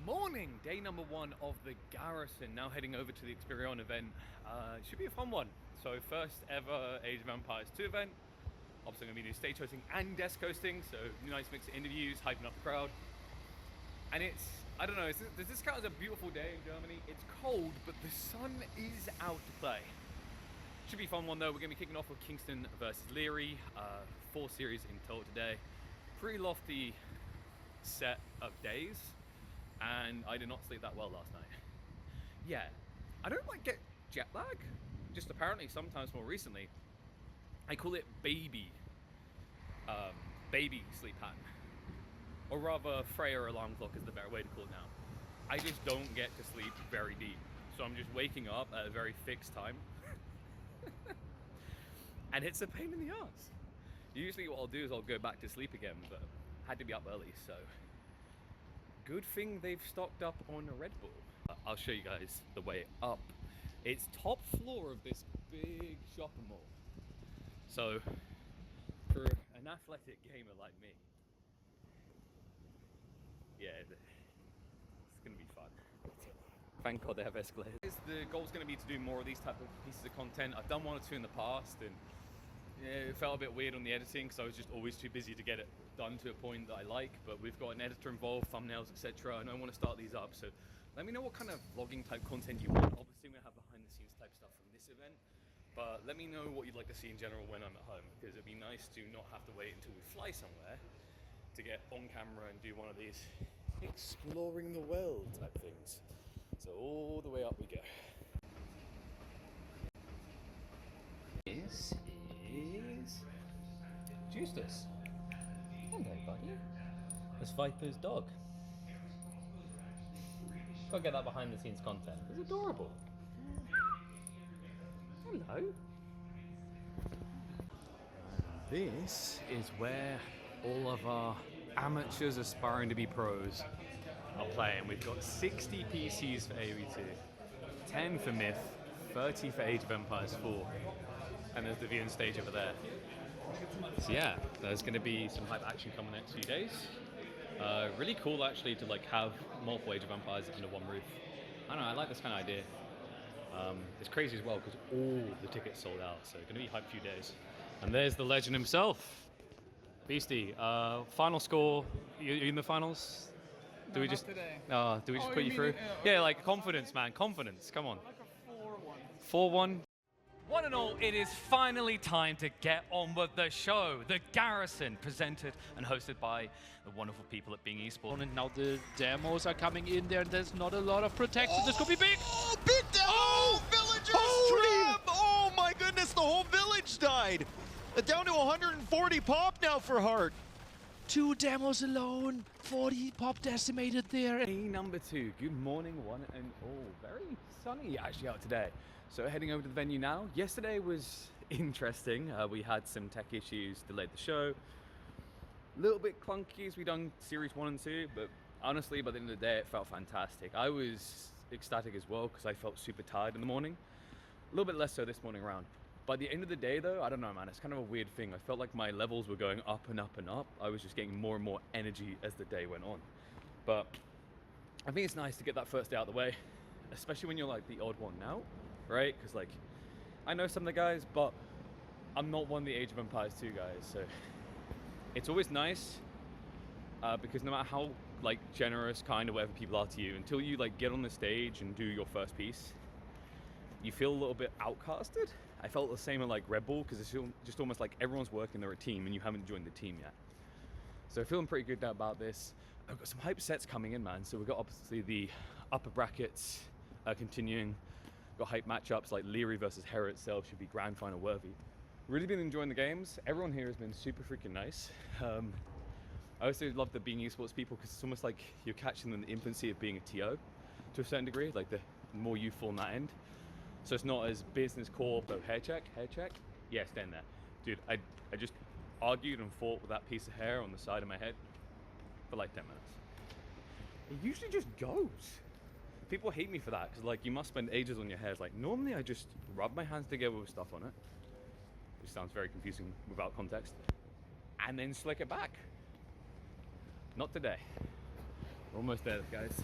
Morning, day number 1 of the Garrison, now heading over to the Experion event. It should be a fun one. So first ever Age of Empires 2 event. Obviously going to be doing stage hosting and desk hosting, so nice mix of interviews, hyping up the crowd. And I don't know, does this count as a beautiful day in Germany? It's cold, but the sun is out to play. Should be a fun one though. We're going to be kicking off with Kingston versus Leary. 4 series in total today. Pretty lofty set of days. And I did not sleep that well last night. Yeah, I don't get jet lag. Just apparently sometimes more recently, I call it baby sleep pattern. Or rather, Freya alarm clock is the better way to call it now. I just don't get to sleep very deep. So I'm just waking up at a very fixed time. And it's a pain in the ass. Usually what I'll do is I'll go back to sleep again, but I had to be up early, so good thing they've stocked up on a Red Bull. I'll show you guys the way up. It's top floor of this big shopping mall. So for an athletic gamer like me, yeah, it's gonna be fun. Thank God they have escalators. The goal's gonna be to do more of these type of pieces of content. I've done 1 or 2 in the past, and yeah, it felt a bit weird on the editing because I was just always too busy to get it done to a point that I like, but we've got an editor involved, thumbnails, etc., and I want to start these up. So let me know what kind of vlogging type content you want. Obviously we're going to have behind the scenes type stuff from this event, but let me know what you'd like to see in general when I'm at home, because it'd be nice to not have to wait until we fly somewhere to get on camera and do one of these exploring the world type things. So all the way up we go. This is Justus. Hello, buddy. That's Viper's dog. Gotta get that behind the scenes content. It's adorable. Hello. This is where all of our amateurs aspiring to be pros are playing. We've got 60 PCs for AoE2, 10 for Myth, 30 for Age of Empires 4, and there's the viewing stage over there. So yeah, there's going to be some hype action coming the next few days. Really cool actually to have multiple Age of Empires under one roof. I don't know, I like this kind of idea. It's crazy as well because all the tickets sold out, so going to be hype few days. And there's the legend himself, Beastie. Final score, you in the finals? Do we just today. Do we just put you through? Yeah, confidence, man, confidence. Come on. Like a 4-1. 4-1. One and all, it is finally time to get on with the show. The Garrison, presented and hosted by the wonderful people at Being Esports. And now the demos are coming in there, and there's not a lot of protection. This could be big. Oh, big demo! Oh, villagers trap! Oh my goodness, the whole village died. Down to 140 pop now for Hart. 2 demos alone, 40 pop decimated there. Day number 2. Good morning, one and all. Very sunny actually out today. So heading over to the venue now. Yesterday was interesting. We had some tech issues, delayed the show. A little bit clunky as we done series 1 and 2, but honestly, by the end of the day, it felt fantastic. I was ecstatic as well because I felt super tired in the morning. A little bit less so this morning around. By the end of the day though, I don't know, man, it's kind of a weird thing. I felt like my levels were going up and up and up. I was just getting more and more energy as the day went on. But I think it's nice to get that first day out of the way, especially when you're the odd one out, right? Because I know some of the guys, but I'm not one of the Age of Empires 2 guys. So it's always nice because no matter how generous, kind, or whatever people are to you, until you get on the stage and do your first piece, you feel a little bit outcasted. I felt the same at Red Bull because it's just almost like everyone's working, they're a team and you haven't joined the team yet. So feeling pretty good about this. I've got some hype sets coming in, man. So we've got obviously the upper brackets continuing. Got hype matchups like Leary versus Hera itself should be grand final worthy. Really been enjoying the games. Everyone here has been super freaking nice. I also love the Being Esports people because it's almost like you're catching them in the infancy of being a TO to a certain degree, the more youthful on that end. So it's not as business corp, but hair check, yeah, stand there. Dude, I just argued and fought with that piece of hair on the side of my head for 10 minutes. It usually just goes. People hate me for that, because you must spend ages on your hair. It's normally I just rub my hands together with stuff on it, which sounds very confusing without context, and then slick it back. Not today. We're almost there, guys.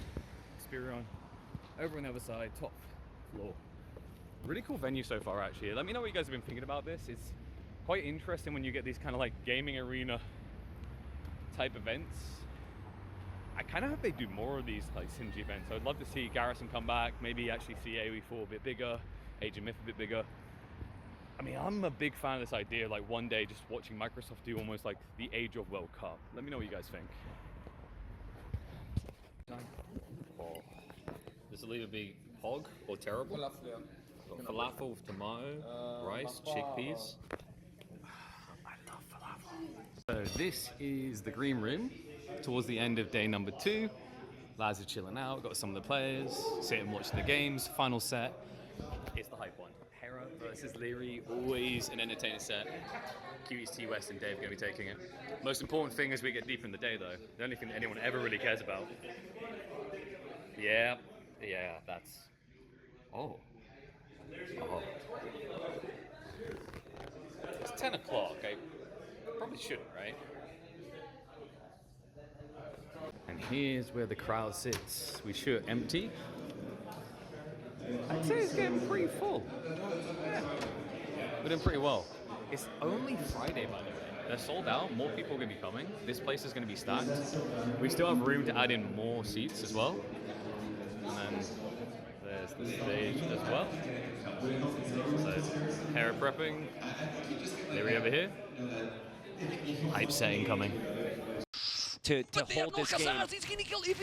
Experion. Over on the other side, top floor. Really cool venue so far, actually. Let me know what you guys have been thinking about this. It's quite interesting when you get these kind of like gaming arena type events. I kind of hope they do more of these like Synergy events. I'd love to see Garrison come back, maybe actually see AoE4 a bit bigger, Age of Myth a bit bigger. I mean, I'm a big fan of this idea, like one day just watching Microsoft do almost like the Age of World Cup. Let me know what you guys think. Oh. This will either be hog or terrible. Got falafel with tomato, rice, chickpeas. I love falafel. So this is the green room towards the end of day number 2. Lads are chilling out, got some of the players, sitting watching the games. Final set, it's the hype one. Hera versus Leary, always an entertaining set. QE's T West and Dave are going to be taking it. Most important thing as we get deeper in the day though, the only thing that anyone ever really cares about. Yeah, that's... Oh. It's 10 o'clock, I probably shouldn't, right? And here's where the crowd sits. We shoot empty. I'd say it's getting pretty full. Yeah. We're doing pretty well. It's only Friday, by the way. They're sold out. More people are going to be coming. This place is going to be stacked. We still have room to add in more seats as well. And then there's the stage as well. So, Hera prepping. Leary over here. Hype setting coming. To hold this game.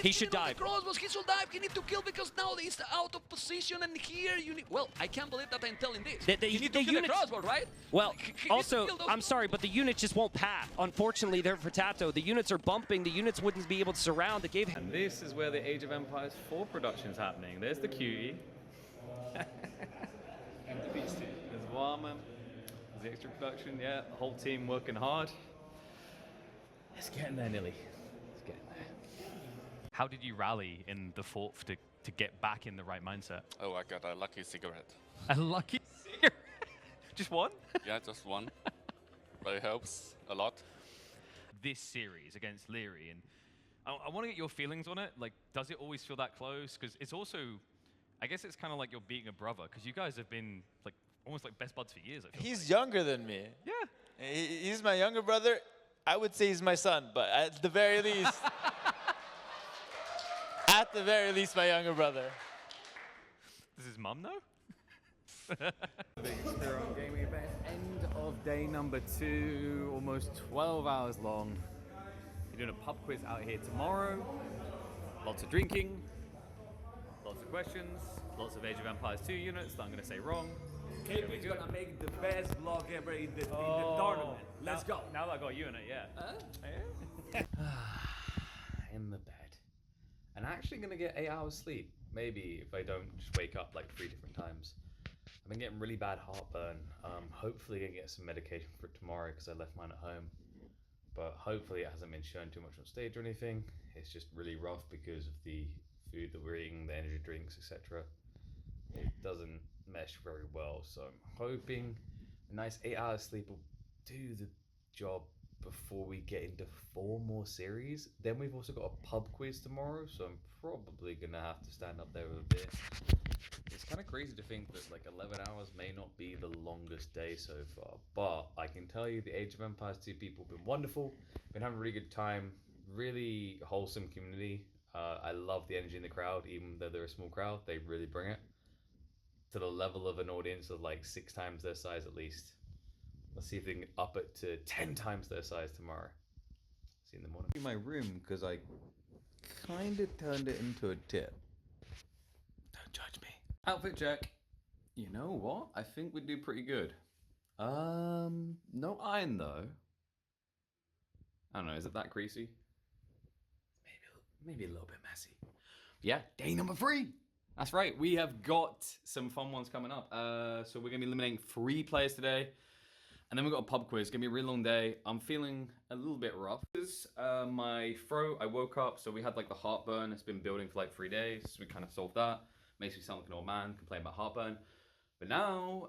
He should dive. Crossbows, he should dive. He need to kill because now he's out of position, and here you need. Well, I can't believe that I'm telling this. You need to kill the crossbow, right? Well, also, I'm sorry, but the units just won't path. Unfortunately, they're for Tato. The units are bumping. The units wouldn't be able to surround. It gave. And this is where the Age of Empires 4 production's happening. There's the QE. There's Warman. There's the extra production. Yeah, the whole team working hard. It's getting there, Nilly. It's getting there. How did you rally in the fourth to get back in the right mindset? Oh, I got a lucky cigarette. A lucky cigarette? Just one? Yeah, just one. But it helps a lot. This series against Leary, and I want to get your feelings on it. Like, does it always feel that close? Because it's also, I guess it's kind of like you're beating a brother, because you guys have been like almost like best buds for years. I feel He's like. younger than me. Yeah. He's my younger brother. I would say he's my son, but at the very least, my younger brother. Does his mum know? Big Experion gaming event, end of day number 2, almost 12 hours long. We're doing a pub quiz out here tomorrow. Lots of drinking, lots of questions, lots of Age of Empires 2 units that I'm going to say wrong. KP's gonna make the best vlog ever in the tournament. Let's go. Now that I got you in it, yeah. In the bed. And actually gonna get 8 hours sleep. Maybe if I don't just wake up like 3 different times. I've been getting really bad heartburn. Hopefully gonna get some medication for tomorrow because I left mine at home. But hopefully it hasn't been shown too much on stage or anything. It's just really rough because of the food that we're eating, the energy drinks, etc. It doesn't mesh very well, so I'm hoping a nice 8 hours sleep will do the job before we get into 4 more series. Then we've also got a pub quiz tomorrow, so I'm probably gonna have to stand up there with a beer. It's kind of crazy to think that like 11 hours may not be the longest day so far, but I can tell you the Age of Empires 2 people have been wonderful, been having a really good time, really wholesome community. I love the energy in the crowd, even though they're a small crowd, they really bring it to the level of an audience of like 6 times their size at least. Let's see if they can up it to 10 times their size tomorrow. See you in the morning. In my room because I kind of turned it into a tip. Don't judge me. Outfit check. You know what? I think we do pretty good. No iron though. I don't know, is it that greasy? Maybe a little bit messy. Yeah, day number 3. That's right, we have got some fun ones coming up. So we're gonna be eliminating 3 players today. And then we've got a pub quiz, gonna be a really long day. I'm feeling a little bit rough. My throat, I woke up, so we had like the heartburn. It's been building for like 3 days. So we kind of solved that. Makes me sound like an old man, complain about heartburn. But now,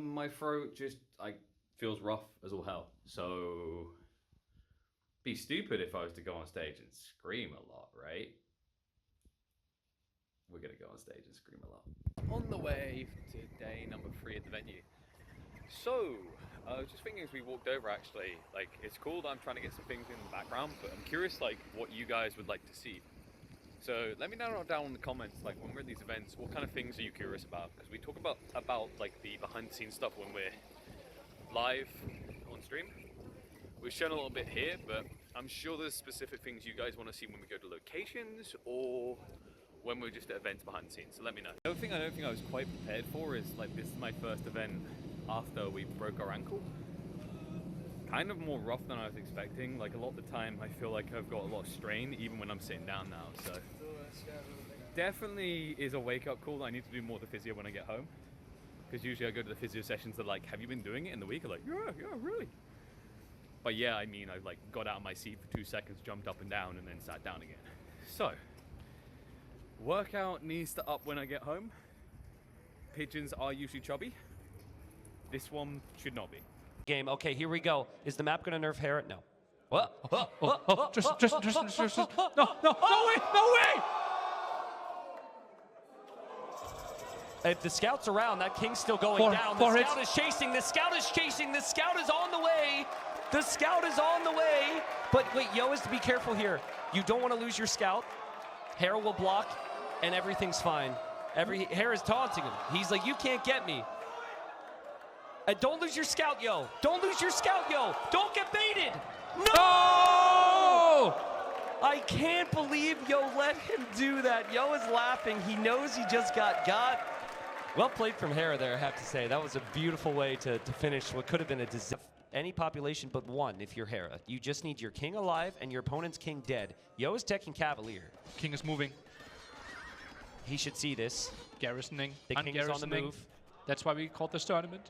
my throat just like feels rough as all hell. So, be stupid if I was to go on stage and scream a lot, right? go on stage and scream a lot. On the way to day number 3 at the venue. So, I was just thinking as we walked over actually, like it's cool that I'm trying to get some things in the background, but I'm curious like what you guys would like to see. So let me know down in the comments, like when we're at these events, what kind of things are you curious about? Because we talk about like the behind the scenes stuff when we're live on stream. We've shown a little bit here, but I'm sure there's specific things you guys want to see when we go to locations or when we're just at events behind the scenes. So let me know. The other thing I don't think I was quite prepared for is like this is my first event after we broke our ankle. Kind of more rough than I was expecting. Like a lot of the time I feel like I've got a lot of strain even when I'm sitting down now. So definitely is a wake-up call that I need to do more of the physio when I get home. Because usually I go to the physio sessions that like, have you been doing it in the week? I'm like, yeah, really. But yeah, I mean, I like got out of my seat for 2 seconds, jumped up and down, and then sat down again. So, workout needs to up when I get home. Pigeons are usually chubby. This one should not be. Game. Okay, here we go. Is the map going to nerf Herod? No. What? Just, no way! If the scout's around, that king's still going down. The scout is chasing. The scout is chasing. The scout is on the way. The scout is on the way. But wait, Yo is to be careful here. You don't want to lose your scout. Hera will block, and everything's fine. Hera's taunting him. He's like, you can't get me. And don't lose your scout, Yo. Don't lose your scout, Yo. Don't get baited. No! I can't believe Yo let him do that. Yo is laughing. He knows he just got. Well played from Hera there, I have to say. That was a beautiful way to finish what could have been a disaster. Any population but one if you're Hera. You just need your king alive and your opponent's king dead. Yo is teching Cavalier. King is moving. He should see this. Garrisoning. The king is on the move. That's why we called this tournament.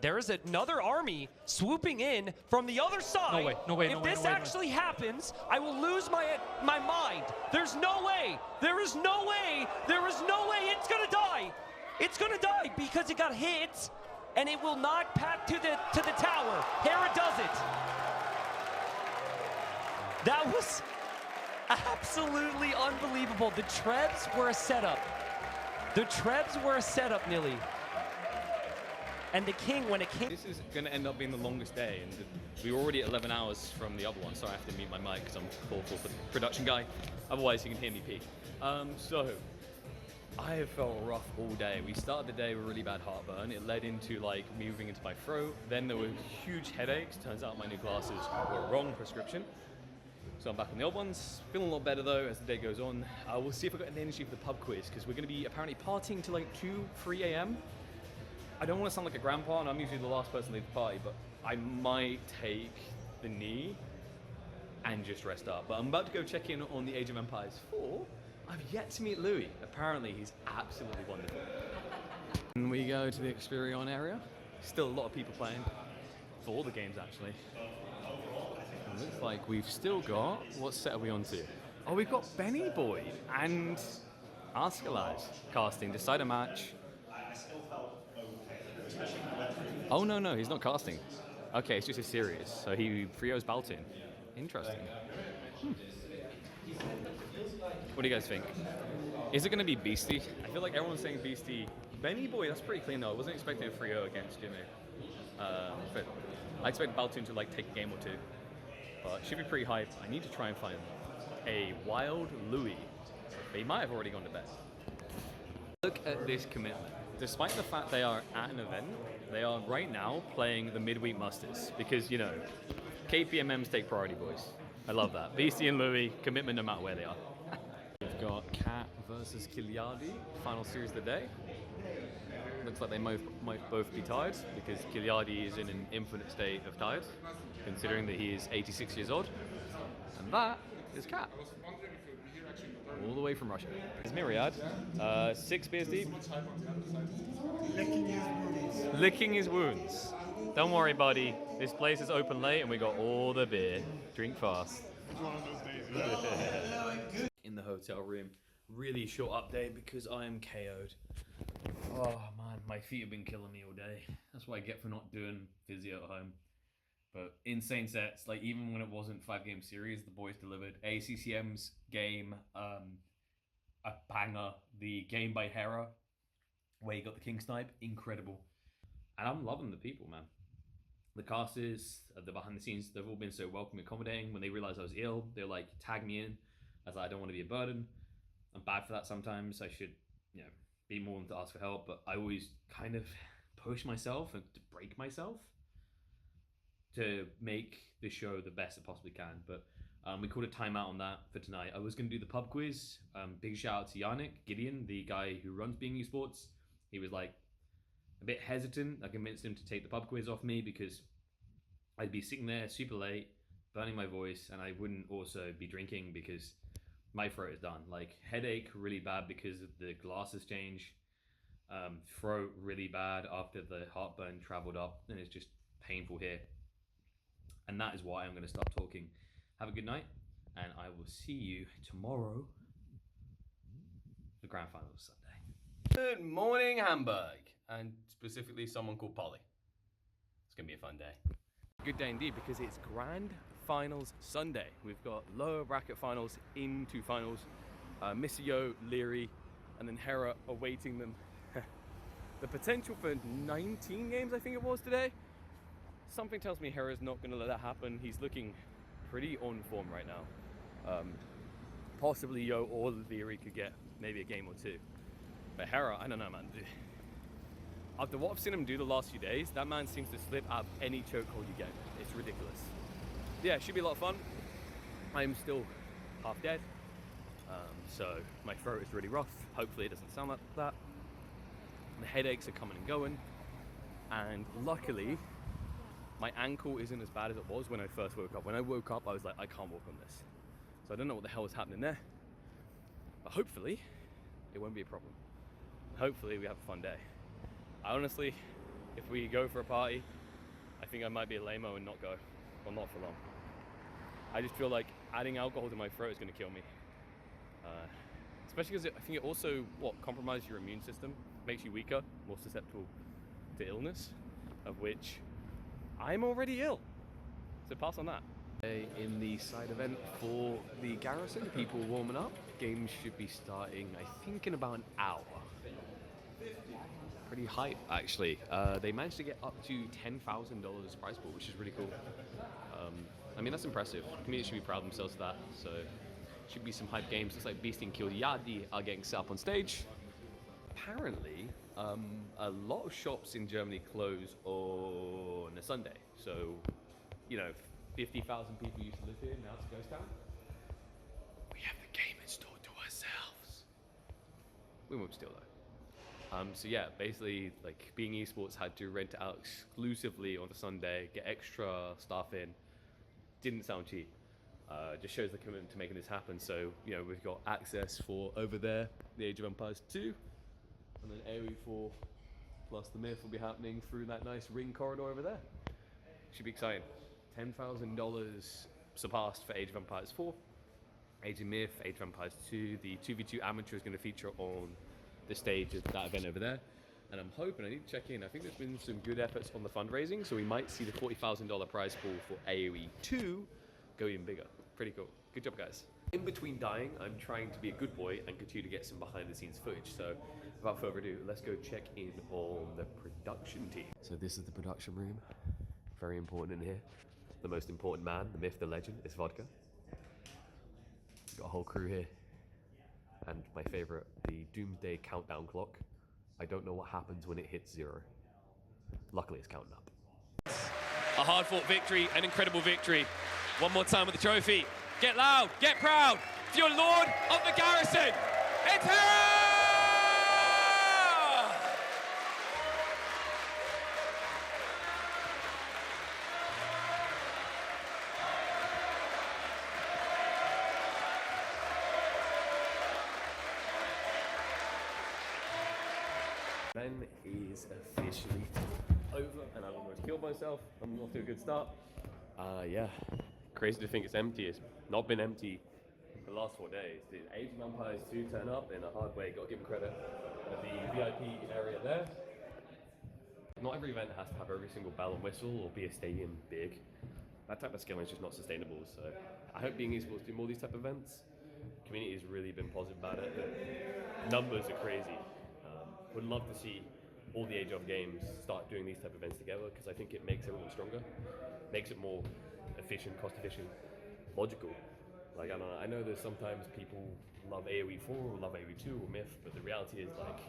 There is another army swooping in from the other side. No way. If this actually happens, I will lose my mind. There's no way. There is no way. There is no way it's gonna die. It's gonna die because it got hit, and it will not pack to the tower. Hera does it. That was absolutely unbelievable. The Trebs were a setup. The Trebs were a setup, Nilly. And the king, when it came... This is going to end up being the longest day, and we're already at 11 hours from the other one, so I have to mute my mic because I'm awful for the production guy. Otherwise, you can hear me pee. So, I have felt rough all day. We started the day with really bad heartburn. It led into, like, moving into my throat. Then there were huge headaches. Turns out my new glasses were wrong prescription. So I'm back on the old ones. Feeling a lot better, though, as the day goes on. We'll see if I've got any energy for the pub quiz, because we're going to be apparently partying till, like, 2, 3 a.m. I don't want to sound like a grandpa, and I'm usually the last person to leave the party, but I might take the knee and just rest up. But I'm about to go check in on the Age of Empires 4. I've yet to meet Louis. Apparently, he's absolutely wonderful. And we go to the Experion area. Still a lot of people playing. For all the games, actually. It looks like we've still got... What set are we on to? Oh, we've got Benny Boy and Arskalaz casting. Decide a match. Oh, no, he's not casting. Okay, it's just a series. So he trios Baltin. Interesting. What do you guys think? Is it going to be Beastie? I feel like everyone's saying Beastie. Benny Boy, that's pretty clean though. I wasn't expecting a 3-0 against Jimmy. But I expect Baltoon to like take a game or two. But it should be pretty hype. I need to try and find a wild Louis. But he might have already gone to bed. Look at this commitment. Despite the fact they are at an event, they are right now playing the midweek musters because, you know, KPMMs take priority, boys. I love that. Beastie and Louis, commitment no matter where they are. We've got Cat versus Kiliardi, final series of the day. Looks like they might both be tired because Kiliardi is in an infinite state of tired, considering that he is 86 years old. And that is Cat. All the way from Russia. It's Myriad, 6 beers deep. Licking his wounds. Don't worry, buddy. This place is open late and we got all the beer. Drink fast. In the hotel room. Really short update because I am KO'd. Oh man, my feet have been killing me all day. That's what I get for not doing physio at home. But insane sets, like even when it wasn't 5-game series, the boys delivered. ACCM's game, a banger The game by Hera, where you got the King Snipe, incredible. And I'm loving the people, man. The casters, the behind the scenes, they've all been so welcoming, accommodating. When they realized I was ill, they're like, tag me in. I was like, I don't want to be a burden. I'm bad for that sometimes. I should, be more than to ask for help. But I always kind of push myself and to break myself to make the show the best it possibly can. But we called a timeout on that for tonight. I was going to do the pub quiz. Big shout out to Yannick Gideon, the guy who runs Being Esports. He was like a bit hesitant. I convinced him to take the pub quiz off me because I'd be sitting there super late, burning my voice, and I wouldn't also be drinking because my throat is done. Like, headache really bad because of the glasses change. Throat really bad after the heartburn traveled up, and it's just painful here. And that is why I'm going to stop talking. Have a good night, and I will see you tomorrow. The grand final is Sunday. Good morning, Hamburg, and specifically someone called Polly. It's gonna be a fun day. Good day indeed, because it's grand finals Sunday. We've got lower bracket finals into finals. Missy Yo, Leary, and then Hera awaiting them. The potential for 19 games, I think it was today. Something tells me Hera's not gonna let that happen. He's looking pretty on form right now. Possibly Yo or Leary could get maybe a game or two. But Hera, I don't know, man. After what I've seen him do the last few days, that man seems to slip out of any chokehold you get. It's ridiculous. Yeah, it should be a lot of fun. I'm still half dead, so my throat is really rough. Hopefully it doesn't sound like that. The headaches are coming and going, and luckily my ankle isn't as bad as it was when I first woke up. When I woke up, I was like, I can't walk on this. So I don't know what the hell is happening there, but hopefully it won't be a problem. Hopefully we have a fun day. I honestly, if we go for a party, I think I might be a lame-o and not go, or not for long. I just feel like adding alcohol to my throat is going to kill me. Especially because I think it also, compromises your immune system, makes you weaker, more susceptible to illness, of which I'm already ill. So pass on that. In the side event for the Garrison, people warming up. Games should be starting, I think, in about an hour. Pretty hype, actually. They managed to get up to $10,000 prize pool, which is really cool. I mean, that's impressive. The community should be proud of themselves for that. So, should be some hype games. Looks like Beastie and Kilyadi are getting set up on stage. Apparently, a lot of shops in Germany close on a Sunday. So, 50,000 people used to live here, now it's a ghost town. We have the game installed to ourselves. We won't steal though. So yeah, basically, like, Being Esports had to rent it out exclusively on a Sunday, get extra staff in. Didn't sound cheap. Just shows the commitment to making this happen. So, we've got access for over there, the Age of Empires 2, and then AoE4 plus the Myth will be happening through that nice ring corridor over there. Should be exciting. $10,000 surpassed for Age of Empires 4, Age of Myth, Age of Empires 2. The 2v2 amateur is going to feature on the stage at that event over there. And I'm hoping, I need to check in, I think there's been some good efforts on the fundraising, so we might see the $40,000 prize pool for AoE2 go even bigger. Pretty cool. Good job, guys. In between dying, I'm trying to be a good boy and continue to get some behind the scenes footage. So without further ado, let's go check in on the production team. So this is the production room. Very important in here. The most important man, the myth, the legend, is Vodka. Got a whole crew here. And my favorite, the Doomsday countdown clock. I don't know what happens when it hits 0. Luckily, it's counting up. A hard-fought victory, an incredible victory. One more time with the trophy. Get loud, get proud. For your Lord of the Garrison, it's Hera! Then is officially over, and I almost killed myself. I'm off to a good start. Yeah, crazy to think it's empty. It's not been empty for the last 4 days. The Age of Empires 2 turn up in a hard way. Got to give them credit. The VIP area there. Not every event has to have every single bell and whistle or be a stadium big. That type of scaling is just not sustainable. So I hope Being Esports do more of these type of events. The community has really been positive about it. numbers are crazy. Would love to see all the Age of games start doing these type of events together because I think it makes everyone stronger, makes it more efficient, cost efficient, logical. Like I know there's sometimes people love AoE4 or love AoE2 or Myth, but the reality is like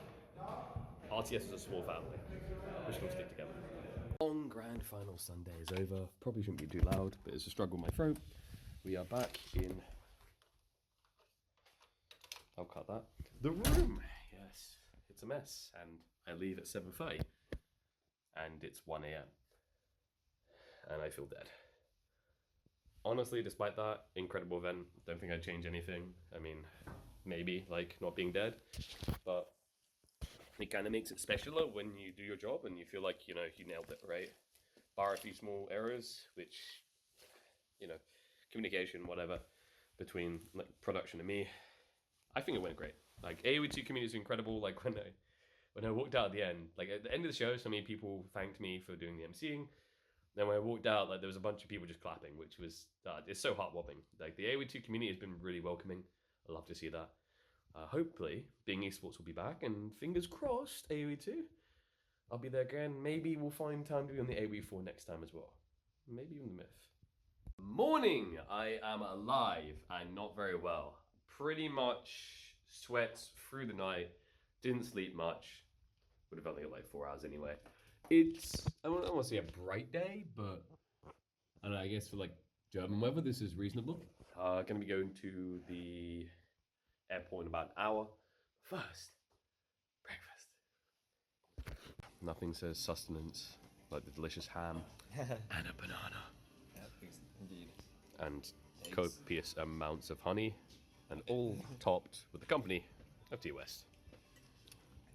RTS is a small family. We're just gonna stick together. Long grand final Sunday is over. Probably shouldn't be too loud, but it's a struggle with my throat. We are back in. I'll cut that. The room. Yes, it's a mess, and I leave at 7:30, and it's 1 a.m. and I feel dead. Honestly, despite that incredible event, don't think I'd change anything. I mean, maybe like not being dead, but it kind of makes it specialer when you do your job and you feel like, you know, you nailed it, right? Bar a few small errors, which, you know, communication, whatever, between like, production and me, I think it went great. Like AoE2 community is incredible. Like when I walked out at the end, like at the end of the show, so many people thanked me for doing the emceeing. Then when I walked out, like there was a bunch of people just clapping, which was it's so heartwarming. Like the AoE2 community has been really welcoming. I love to see that. Hopefully, Being Esports will be back, and fingers crossed, AoE2. I'll be there again. Maybe we'll find time to be on the AoE4 next time as well. Maybe even the Myth. Morning! I am alive and not very well. Pretty much sweats through the night. Didn't sleep much. Would have only got like 4 hours anyway. It's, I don't want to say a bright day, but I don't know, I guess for like German weather, this is reasonable. Gonna be going to the airport in about an hour. First, breakfast. Nothing says sustenance like the delicious ham and a banana. Indeed. And copious amounts of honey, and all topped with the company of T West.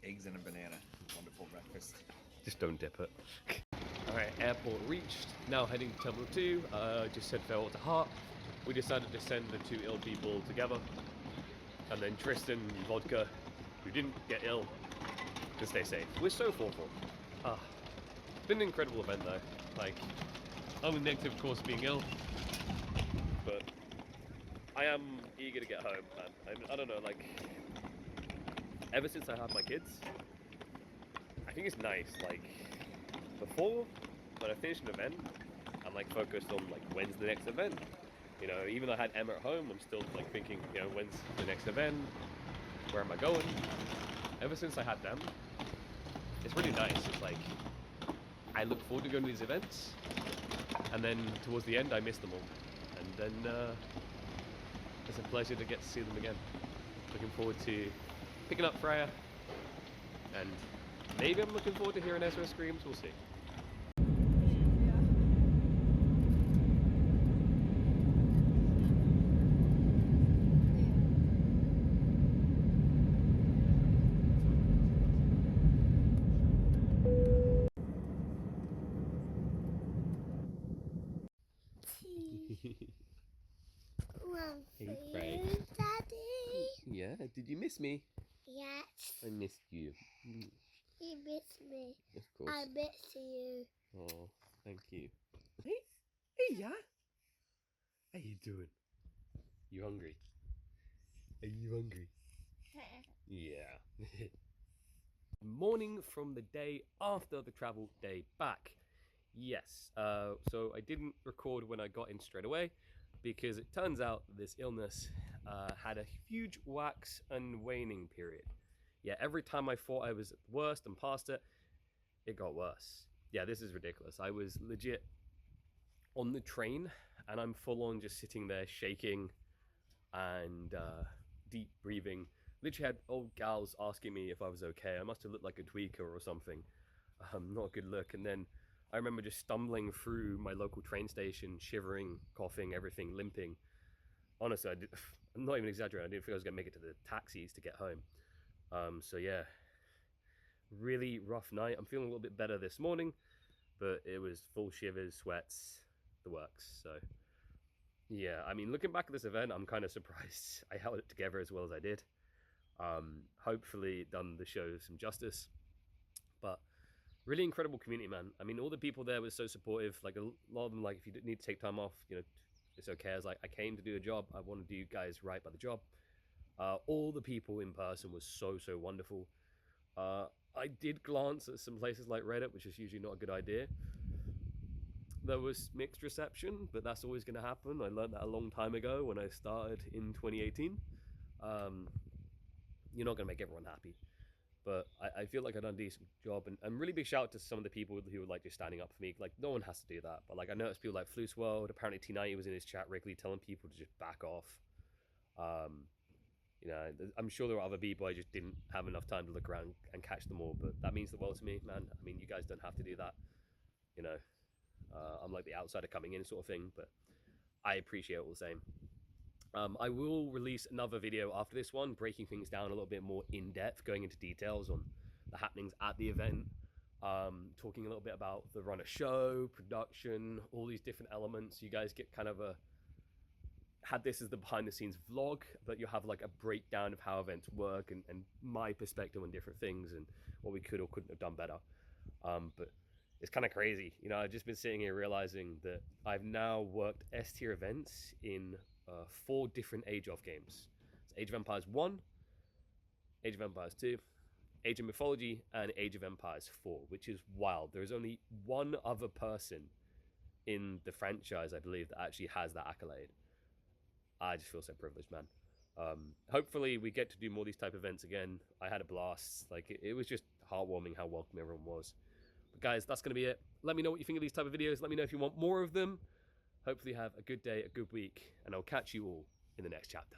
Eggs and a banana. Wonderful breakfast. Just don't dip it. Alright, airport reached. Now heading to Terminal 2. Just said farewell to Hart. We decided to send the two ill people together. And then Tristan and Vodka, who didn't get ill, to stay safe. We're so thoughtful. It's been an incredible event though. Like, only negative of course being ill. But I am eager to get home, man. I don't know, like, ever since I had my kids, I think it's nice, like, before, when I finish an event, I'm like focused on like, when's the next event? You know, even though I had Emma at home, I'm still like thinking, you know, when's the next event? Where am I going? Ever since I had them, it's really nice. It's like, I look forward to going to these events, and then towards the end, I miss them all. And then, it's a pleasure to get to see them again. Looking forward to picking up Freya, and maybe I'm looking forward to hearing Ezra screams, we'll see. One Hey, for Frank. you, Daddy. Yeah, did you miss me? Yes. I missed you. You miss me. Of course. I miss you. Oh, thank you. Hey, yeah. How you doing? You hungry? Are you hungry? Yeah. Morning from the day after the travel day back. Yes, so I didn't record when I got in straight away because it turns out this illness had a huge wax and waning period. Yeah, every time I thought I was at the worst and past it, it got worse. Yeah, this is ridiculous. I was legit on the train and I'm full on just sitting there shaking and deep breathing. Literally had old gals asking me if I was okay. I must have looked like a tweaker or something. Not a good look. And then I remember just stumbling through my local train station, shivering, coughing, everything, limping. Honestly, I'm not even exaggerating. I didn't think I was going to make it to the taxis to get home. So yeah, really rough night. I'm feeling a little bit better this morning, but it was full shivers, sweats, the works. So yeah, I mean, looking back at this event, I'm kind of surprised I held it together as well as I did. Hopefully done the show some justice, but really incredible community, man. I mean, all the people there were so supportive. Like a lot of them, like, if you need to take time off, you know, it's okay. I was like, I came to do a job. I want to do you guys right by the job. All the people in person was so wonderful. I did glance at some places like Reddit, which is usually not a good idea. There was mixed reception, but that's always going to happen. I learned that a long time ago when I started in 2018. You're not going to make everyone happy, but I feel like I've done a decent job. And really big shout out to some of the people who were like just standing up for me. Like, no one has to do that, but like I noticed people like Flus World, apparently T90 was in his chat regularly telling people to just back off. You know, I'm sure there were other people I just didn't have enough time to look around and catch them all, but that means the world to me, man. I mean, you guys don't have to do that. You know, I'm like the outsider coming in sort of thing, but I appreciate it all the same. I will release another video after this one, breaking things down a little bit more in depth, going into details on the happenings at the event, talking a little bit about the run of show, production, all these different elements. You guys get kind of had this as the behind the scenes vlog, but you'll have like a breakdown of how events work and my perspective on different things and what we could or couldn't have done better. But it's kind of crazy. You know, I've just been sitting here realizing that I've now worked S tier events in 4 different Age of games. It's Age of Empires 1, Age of Empires 2, Age of Mythology, and Age of Empires 4, which is wild. There's only one other person in the franchise, I believe, that actually has that accolade. I just feel so privileged, man. Hopefully we get to do more of these type of events again. I had a blast. Like it was just heartwarming how welcome everyone was. But guys, that's going to be it. Let me know what you think of these type of videos. Let me know if you want more of them. Hopefully have a good day, a good week, and I'll catch you all in the next chapter.